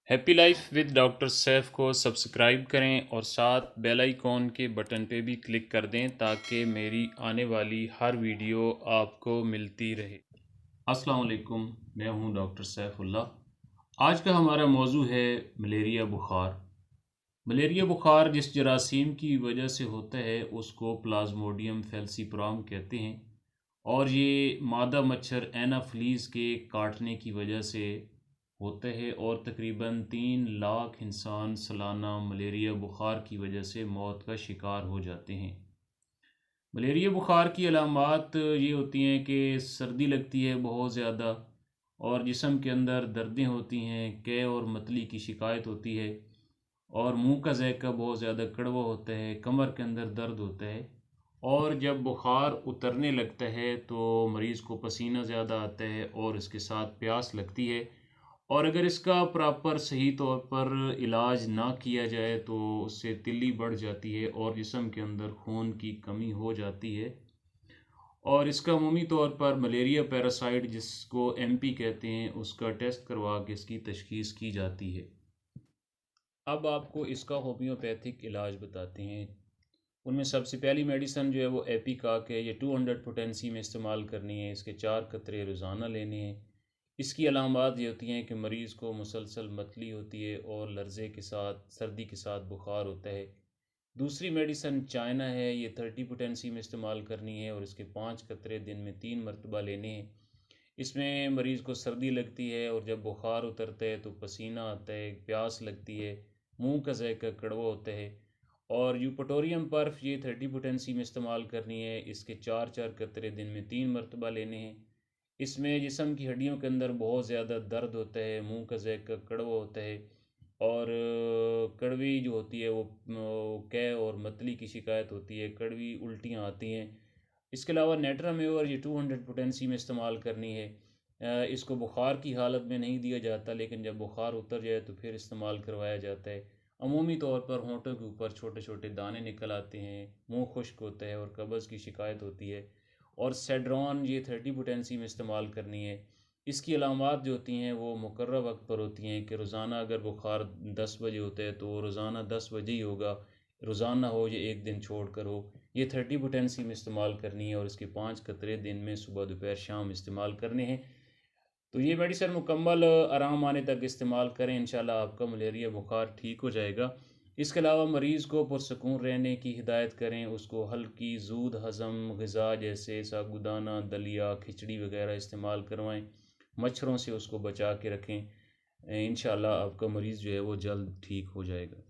Happy life with doctor Saif کو subscribe کریں اور ساتھ بیل آئیکن کے بٹن پہ بھی کلک کر دیں تاکہ میری آنے والی ہر ویڈیو آپ کو ملتی رہے۔ السلام علیکم، میں ہوں ڈاکٹر سیف اللہ۔ آج کا ہمارا موضوع ہے ملیریا بخار۔ ملیریا بخار جس جراثیم کی وجہ سے ہوتا ہے اس کو پلازموڈیم فیلسیپرام کہتے ہیں، اور یہ مادہ مچھر اینافلیز کے کاٹنے کی وجہ سے ہوتا ہے، اور تقریباً 3 لاکھ انسان سالانہ ملیریا بخار کی وجہ سے موت کا شکار ہو جاتے ہیں۔ ملیریا بخار کی علامات یہ ہوتی ہیں کہ سردی لگتی ہے بہت زیادہ، اور جسم کے اندر دردیں ہوتی ہیں، قے اور متلی کی شکایت ہوتی ہے، اور منہ کا ذائقہ بہت زیادہ کڑوا ہوتا ہے، کمر کے اندر درد ہوتا ہے، اور جب بخار اترنے لگتا ہے تو مریض کو پسینہ زیادہ آتا ہے اور اس کے ساتھ پیاس لگتی ہے، اور اگر اس کا پراپر صحیح طور پر علاج نہ کیا جائے تو اس سے تلی بڑھ جاتی ہے اور جسم کے اندر خون کی کمی ہو جاتی ہے، اور اس کا عمومی طور پر ملیریا پیراسائٹ جس کو MP کہتے ہیں اس کا ٹیسٹ کروا کے اس کی تشخیص کی جاتی ہے۔ اب آپ کو اس کا ہومیوپیتھک علاج بتاتے ہیں۔ ان میں سب سے پہلی میڈیسن جو ہے وہ ایپیکاک ہے۔ یہ 200 پوٹینسی میں استعمال کرنی ہے، اس کے 4 قطرے روزانہ لینے ہیں۔ اس کی علامات یہ ہوتی ہیں کہ مریض کو مسلسل متلی ہوتی ہے اور لرزے کے ساتھ سردی کے ساتھ بخار ہوتا ہے۔ دوسری میڈیسن چائنا ہے، یہ 30 پوٹینسی میں استعمال کرنی ہے اور اس کے 5 قطرے دن میں 3 مرتبہ لینے ہیں۔ اس میں مریض کو سردی لگتی ہے اور جب بخار اترتا ہے تو پسینہ آتا ہے، پیاس لگتی ہے، منہ کا ذائقہ کڑوا ہوتا ہے، اور یوپٹوریم پرف یہ 30 پوٹینسی میں استعمال کرنی ہے۔ اس کے 4 قطرے دن میں 3 مرتبہ لینے ہیں۔ اس میں جسم کی ہڈیوں کے اندر بہت زیادہ درد ہوتا ہے، منہ کا ذائقہ کڑوا ہوتا ہے، اور کڑوی جو ہوتی ہے وہ قے اور متلی کی شکایت ہوتی ہے، کڑوی الٹیاں آتی ہیں۔ اس کے علاوہ نیٹرامیور یہ 200 پوٹینسی میں استعمال کرنی ہے۔ اس کو بخار کی حالت میں نہیں دیا جاتا، لیکن جب بخار اتر جائے تو پھر استعمال کروایا جاتا ہے۔ عمومی طور پر ہونٹوں کے اوپر چھوٹے چھوٹے دانے نکل آتے ہیں، منہ خشک ہوتا ہے اور قبض کی شکایت ہوتی ہے، اور سیڈرون یہ 30 پوٹینسی میں استعمال کرنی ہے۔ اس کی علامات جو ہوتی ہیں وہ مقررہ وقت پر ہوتی ہیں کہ روزانہ اگر بخار 10 بجے ہوتا ہے تو روزانہ 10 بجے ہی ہوگا، روزانہ ہو یا ایک دن چھوڑ کر ہو۔ یہ 30 پوٹینسی میں استعمال کرنی ہے اور اس کے 5 قطرے دن میں صبح دوپہر شام استعمال کرنے ہیں۔ تو یہ میڈیسن مکمل آرام آنے تک استعمال کریں، انشاءاللہ آپ کا ملیریا بخار ٹھیک ہو جائے گا۔ اس کے علاوہ مریض کو پرسکون رہنے کی ہدایت کریں، اس کو ہلکی زود ہضم غذا جیسے ساگودانہ، دلیا، کھچڑی وغیرہ استعمال کروائیں، مچھروں سے اس کو بچا کے رکھیں۔ انشاءاللہ آپ کا مریض جو ہے وہ جلد ٹھیک ہو جائے گا۔